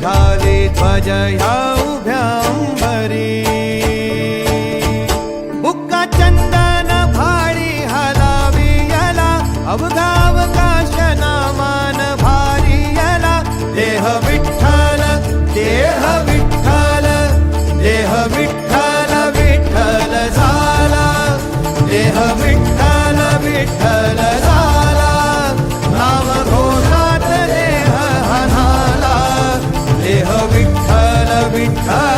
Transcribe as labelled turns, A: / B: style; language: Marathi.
A: घाली ध्वज ह्या उभ्या अंबरी बुक्का चंदन भारी हलावी याला अवघा अवकाश नामान भारी याला देह विठ्ठल देह विठ्ठल देह विठ्ठल विठ्ठल झाला देह विठ्ठल विठ्ठल झाला नाम घोषात देह हनाला देह विठ्ठल विठ्ठल